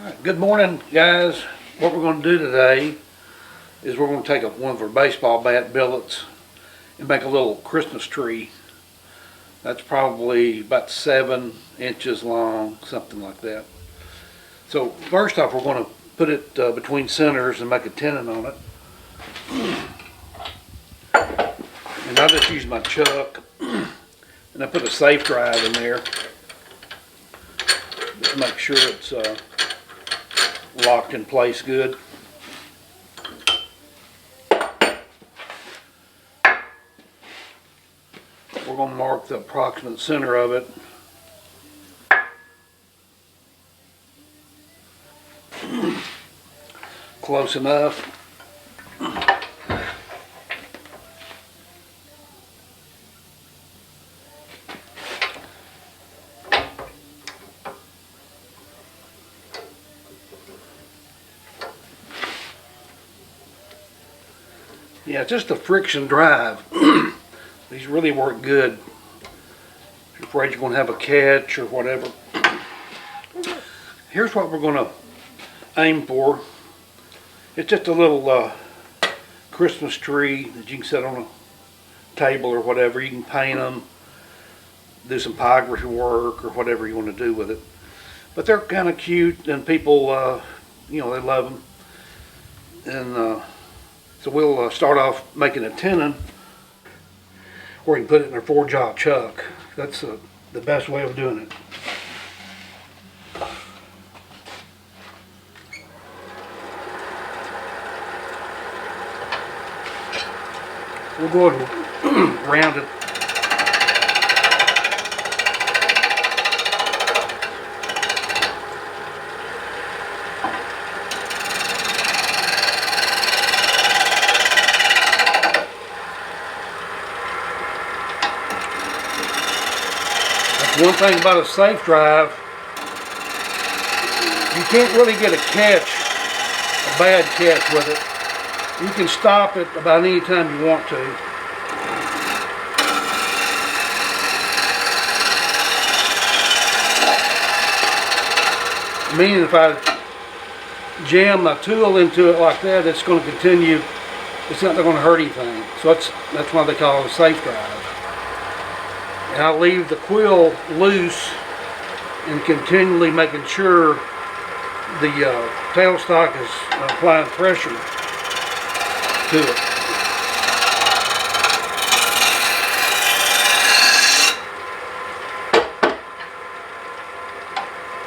Alright, good morning, guys. What we're going to do today is we're going to take one of our baseball bat billets and make a little Christmas tree. That's probably about 7 inches long, something like that. So first off, we're going to put it between centers and make a tenon on it. And I just use my chuck and I put a safe drive in there just to make sure it's locked in place good. We're going to mark the approximate center of it. Close enough. Yeah, just a friction drive. These really work good. If you're afraid you're going to have a catch or whatever. Here's what we're going to aim for. It's just a little Christmas tree that you can set on a table or whatever. You can paint them, do some pyrography work or whatever you want to do with it. But they're kind of cute and people, you know, they love them. And so we'll start off making a tenon, or you can put it in a 4-jaw chuck. That's the best way of doing it. We'll go ahead and round it. One thing about a safe drive, you can't really get a catch, a bad catch with it. You can stop it about any time you want to. Meaning if I jam my tool into it like that, it's going to continue, it's not going to hurt anything. So that's why they call it a safe drive. And I leave the quill loose and continually making sure the tailstock is applying pressure to it.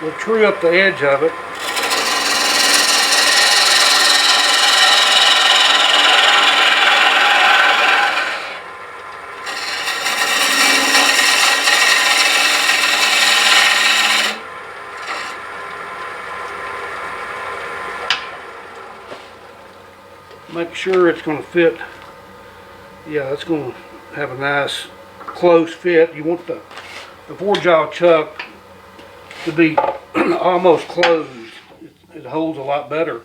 We'll true up the edge of it. Make sure it's going to fit. Yeah, it's going to have a nice close fit. You want the 4-jaw chuck to be almost closed. It holds a lot better.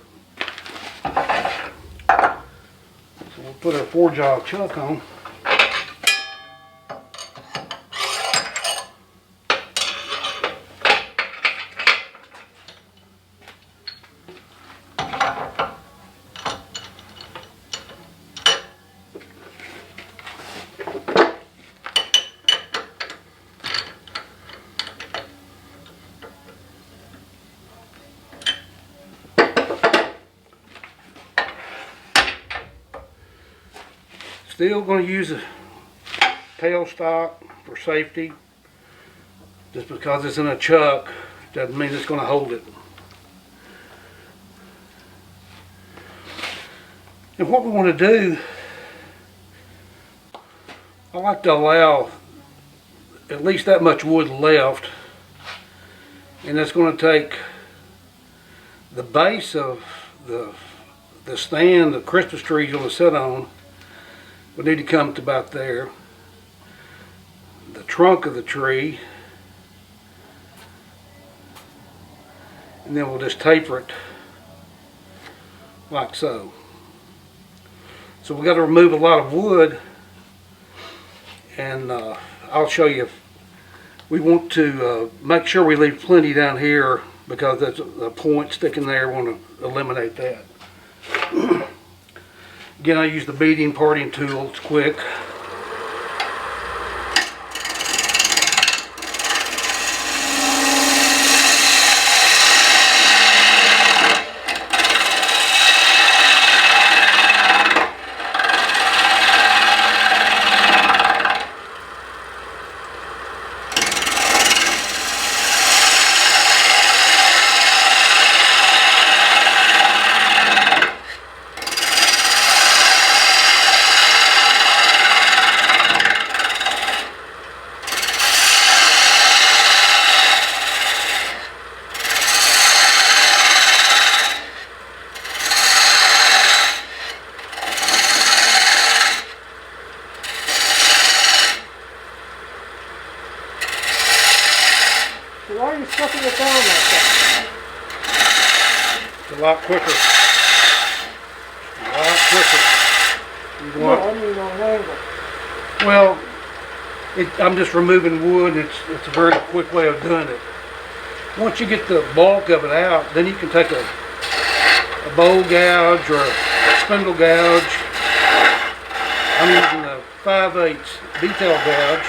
So we'll put our 4-jaw chuck on. Still going to use a tailstock for safety. Just because it's in a chuck doesn't mean it's going to hold it. And what we want to do, I like to allow at least that much wood left, and that's going to take the base of the stand the Christmas tree is going to sit on. We need to come to about there. The trunk of the tree, and then we'll just taper it like so. So we got to remove a lot of wood, and I'll show you. We want to make sure we leave plenty down here because there's a point sticking there. I want to eliminate that. Again, I use the beading parting tool. It's quick. Why are you stuffing it down like that? It's a lot quicker. A lot quicker. You want, No, I mean on an angle. well, I'm just removing wood. It's a very quick way of doing it. Once you get the bulk of it out, then you can take a bowl gouge or a spindle gouge. I'm using a 5/8 detail gouge.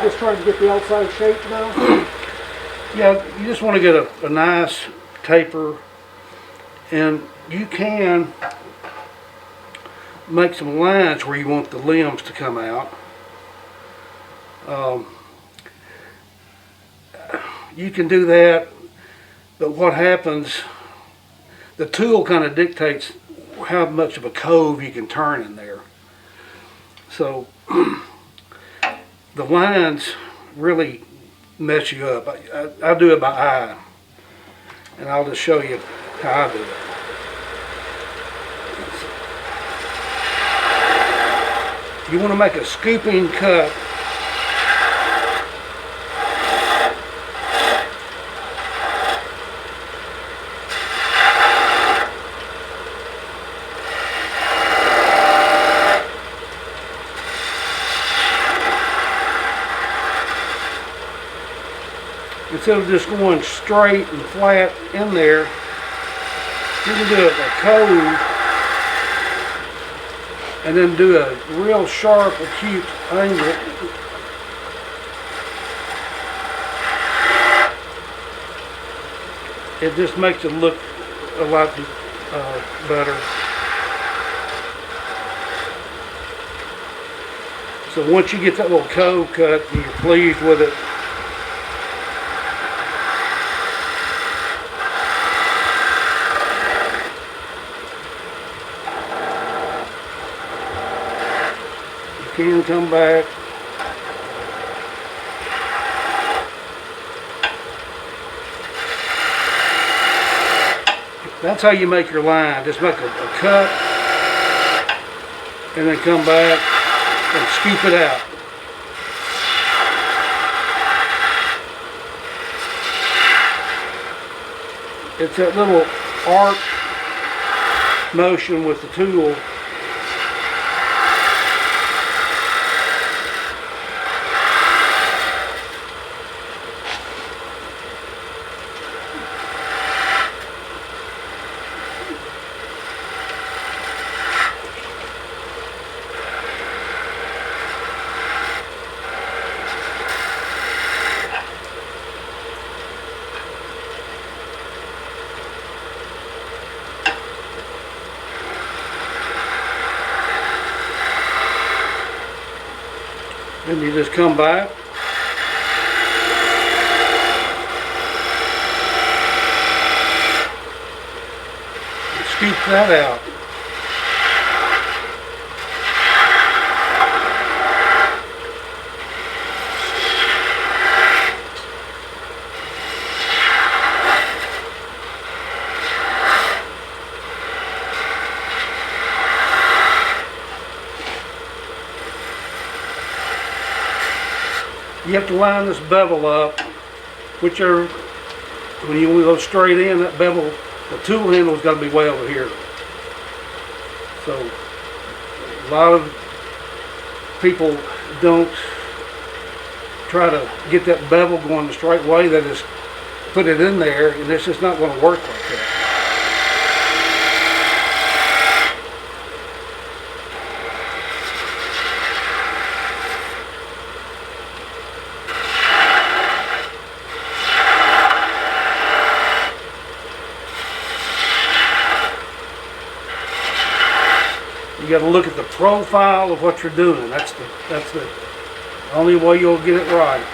Just trying to get the outside shape now. Yeah, you just want to get a nice taper, and you can make some lines where you want the limbs to come out. You can do that, but what happens, the tool kind of dictates how much of a cove you can turn in there. So the lines really mess you up. I do it by eye, and I'll just show you how I do it. You want to make a scooping cut. Instead of just going straight and flat in there, you can do a cove and then do a real sharp, acute angle. It just makes it look a lot better. So once you get that little cove cut and you're pleased with it, you can come back That's how you make your line. Just make a cut and then come back and scoop it out. It's that little arc motion with the tool. Then you just come back, and scoop that out. You have to line this bevel up, when you go straight in, that bevel, the tool handle's got to be way over here. So a lot of people don't try to get that bevel going the straight way. They just put it in there, and it's just not going to work like that. You got to look at the profile of what you're doing. That's the only way you'll get it right.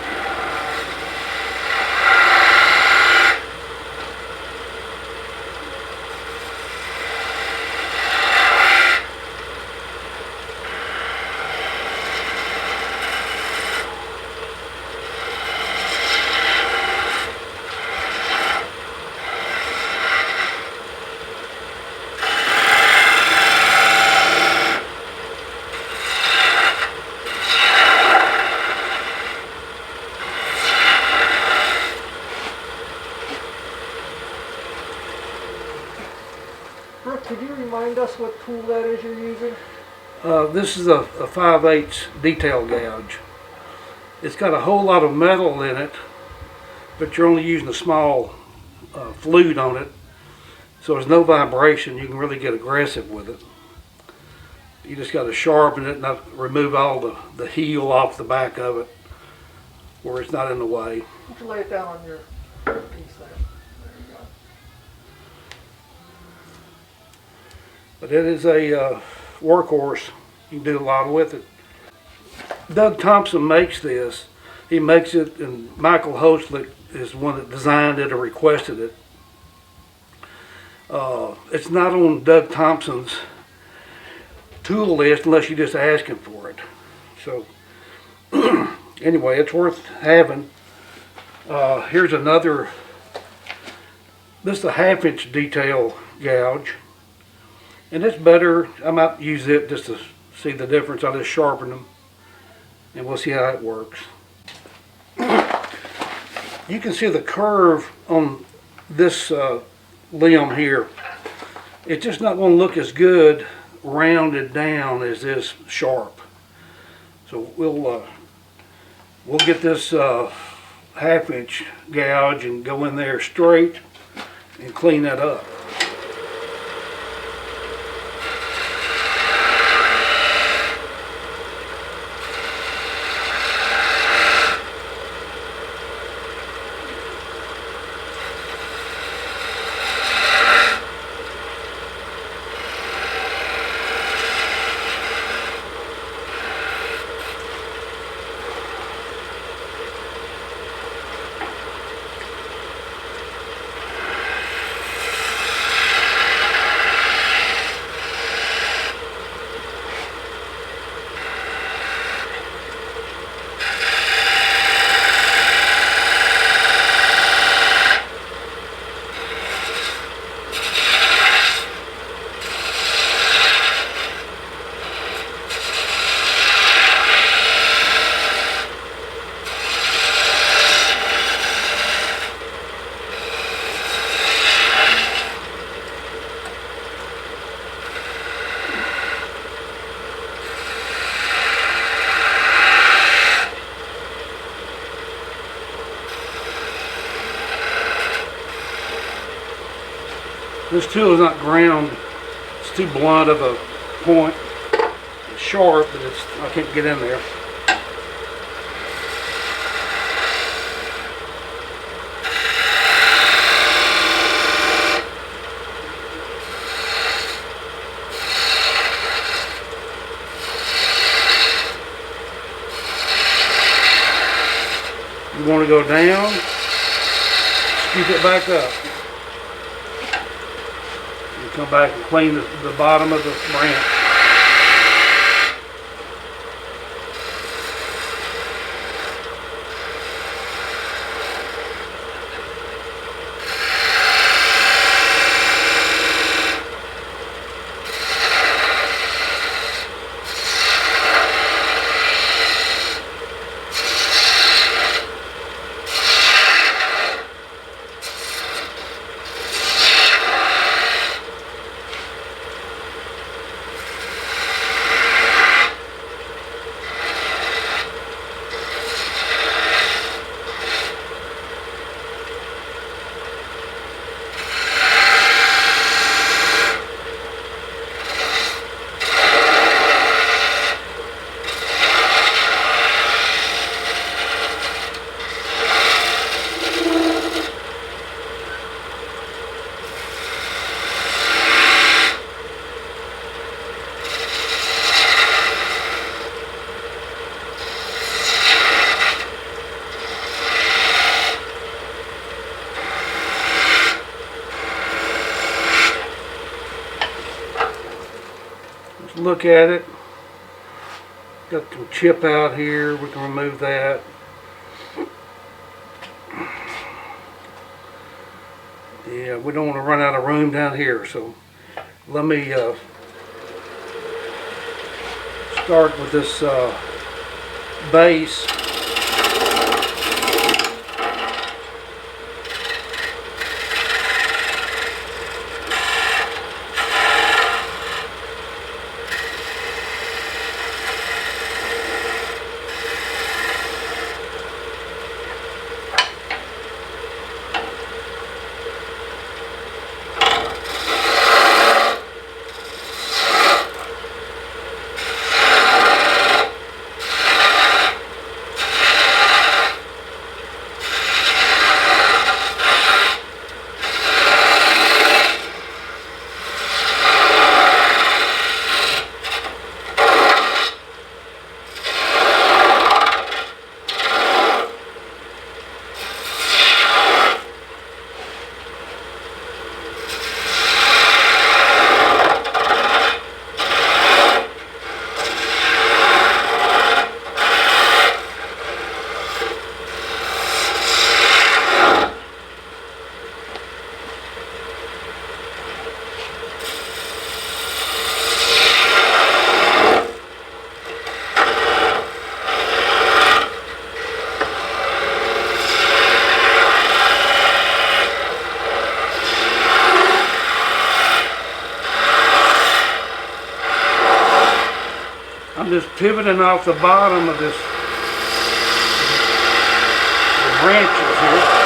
Brooke, could you remind us what tool that is you're using? This is a 5/8 detail gouge. It's got a whole lot of metal in it, but you're only using a small flute on it, so there's no vibration. You can really get aggressive with it. You just got to sharpen it and not remove all the heel off the back of it where it's not in the way. Why don't you lay it down on your piece there? There you go. But it is a workhorse. You can do a lot with it. Doug Thompson makes this. He makes it, and Michael Hoslick is the one that designed it or requested it. It's not on Doug Thompson's tool list unless you just ask him for it. So anyway, it's worth having. Here's another. This is a 1/2 inch detail gouge. And it's better, I might use it just to see the difference. I'll just sharpen them and we'll see how it works. You can see the curve on this limb here. It's just not going to look as good rounded down as this sharp. So we'll get this 1/2 inch gouge and go in there straight and clean that up. This tool is not ground. It's too blunt of a point. It's sharp, but I can't get in there. You want to go down, scoop it back up. And come back and clean the bottom of the branch. Look at it. Got some chip out here. We can remove that. Yeah, we don't want to run out of room down here, so let me start with this base. I'm just pivoting off the bottom of this the branches here.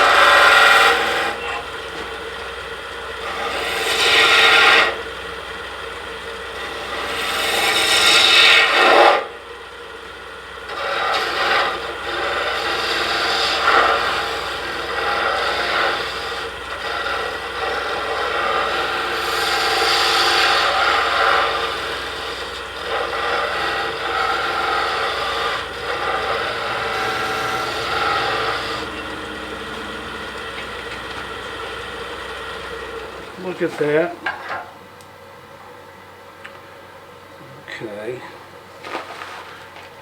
Look at that. Okay.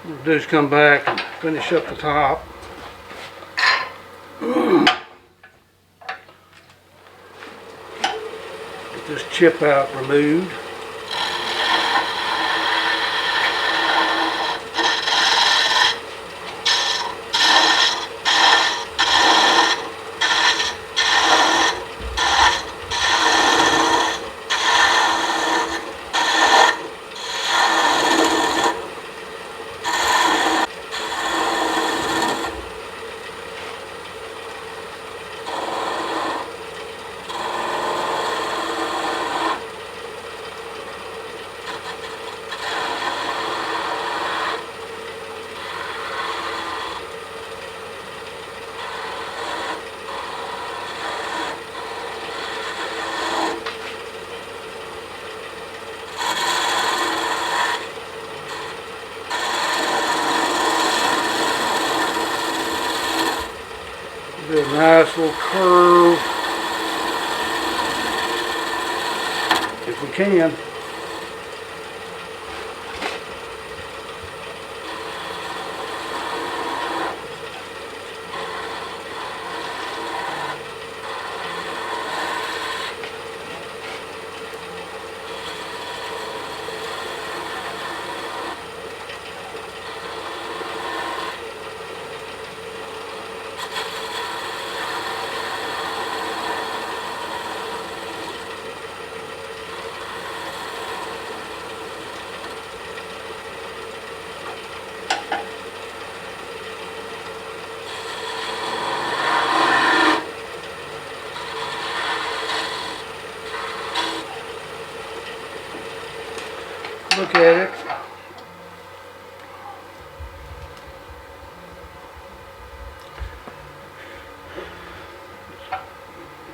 What we'll do is come back and finish up the top. Get this chip out removed. Do a nice little curve if we can. Look at it.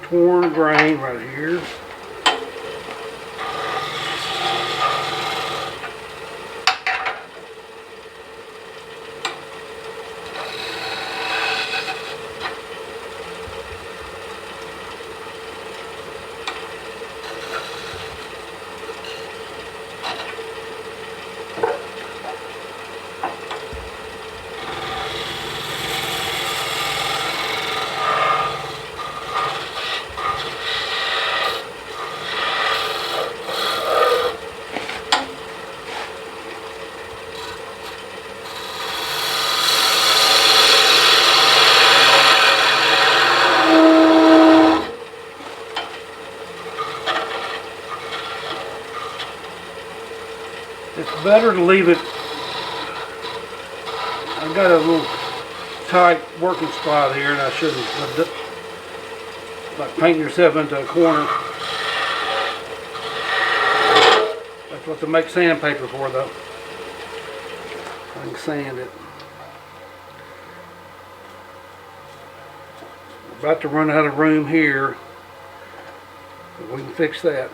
Torn grain right here. It's better to leave it. I've got a little tight working spot here, and I shouldn't. Like painting yourself into a corner. That's what they make sandpaper for, though. I can sand it. We're about to run out of room here, but we can fix that.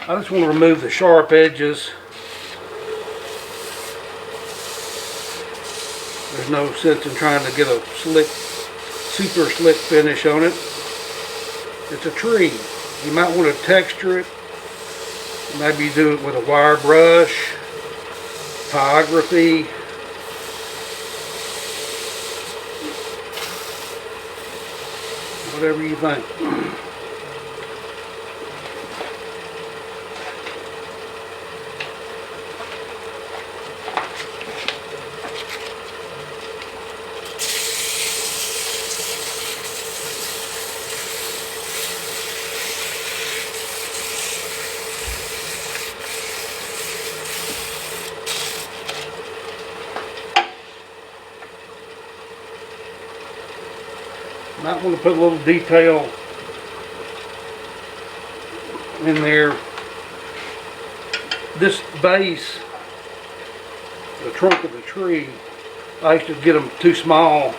I just want to remove the sharp edges. There's no sense in trying to get a super slick finish on it. It's a tree. You might want to texture it. Maybe do it with a wire brush, topography. Whatever you think. Might want to put a little detail in there. This base, the trunk of the tree, I used to get them too small.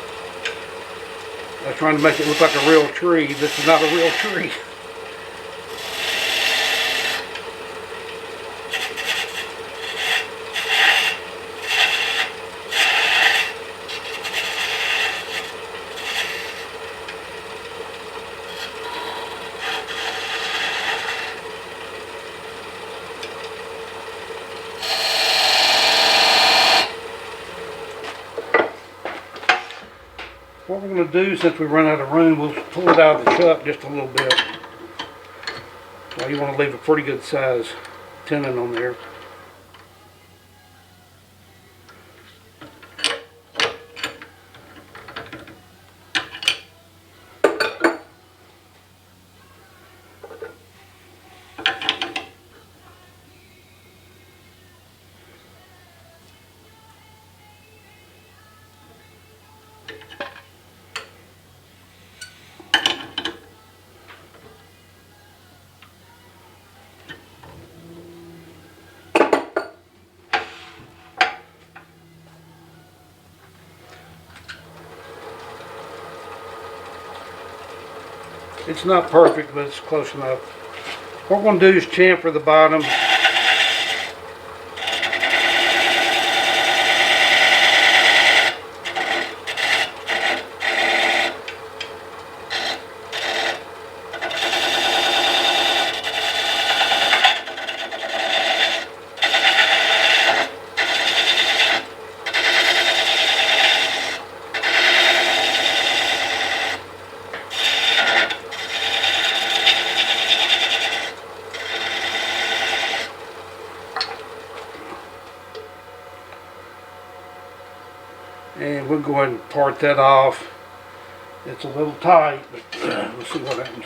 I was trying to make it look like a real tree. This is not a real tree. What we're going to do, since we run out of room, we'll pull it out of the chuck just a little bit. Well, you want to leave a pretty good size tenon on there. It's not perfect, but it's close enough. What we're going to do is chamfer the bottom. And we'll go ahead and part that off. It's a little tight, but we'll see what happens.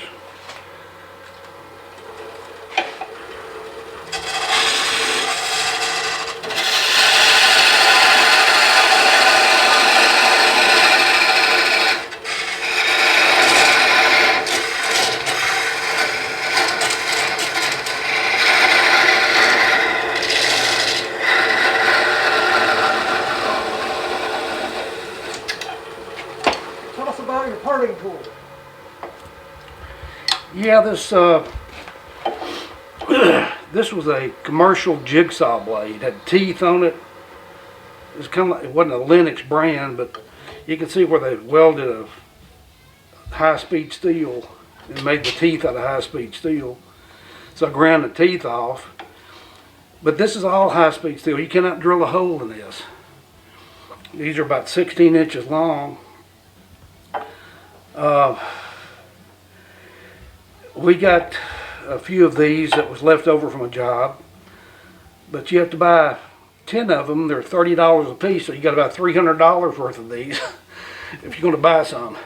Tell us about your parting tool. Yeah, this was a commercial jigsaw blade. It had teeth on it. It was kind of like, it wasn't a Lennox brand, but you can see where they welded a high-speed steel and made the teeth out of high-speed steel. So I ground the teeth off. But this is all high-speed steel. You cannot drill a hole in this. These are about 16 inches long. We got a few of these that was left over from a job, but you have to buy 10 of them. They're $30 a piece, so you got about $300 worth of these if you're going to buy some.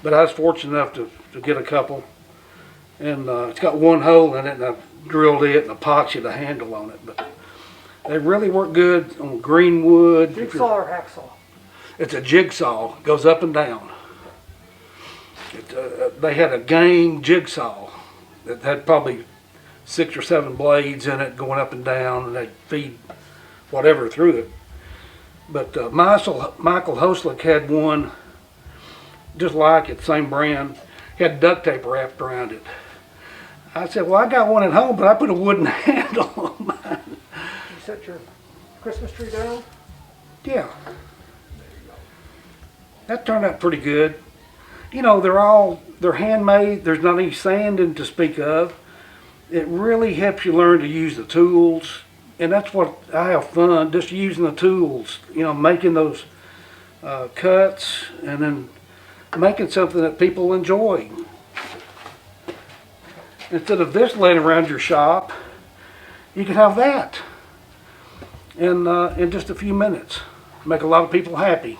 But I was fortunate enough to get a couple, and it's got one hole in it, and I drilled it and epoxied the handle on it. But they really work good on green wood. Jigsaw or hacksaw? It's a jigsaw, goes up and down. They had a gang jigsaw that had probably 6 or 7 blades in it going up and down, and they'd feed whatever through it. But Michael Hoslick had one just like it, same brand. He had duct tape wrapped around it. I said, well, I got one at home, but I put a wooden handle on mine. You set your Christmas tree down? Yeah. That turned out pretty good. You know, they're handmade. There's not any sanding to speak of. It really helps you learn to use the tools. And that's what I have fun, just using the tools, you know, making those cuts and then making something that people enjoy. Instead of this laying around your shop, you can have that in just a few minutes. Make a lot of people happy.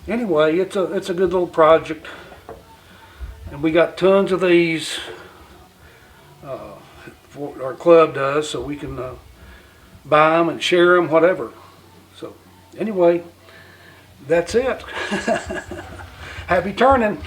Anyway, it's a good little project, and we got tons of these. Our club does, so we can buy them and share them, whatever. So anyway, that's it. Happy turning.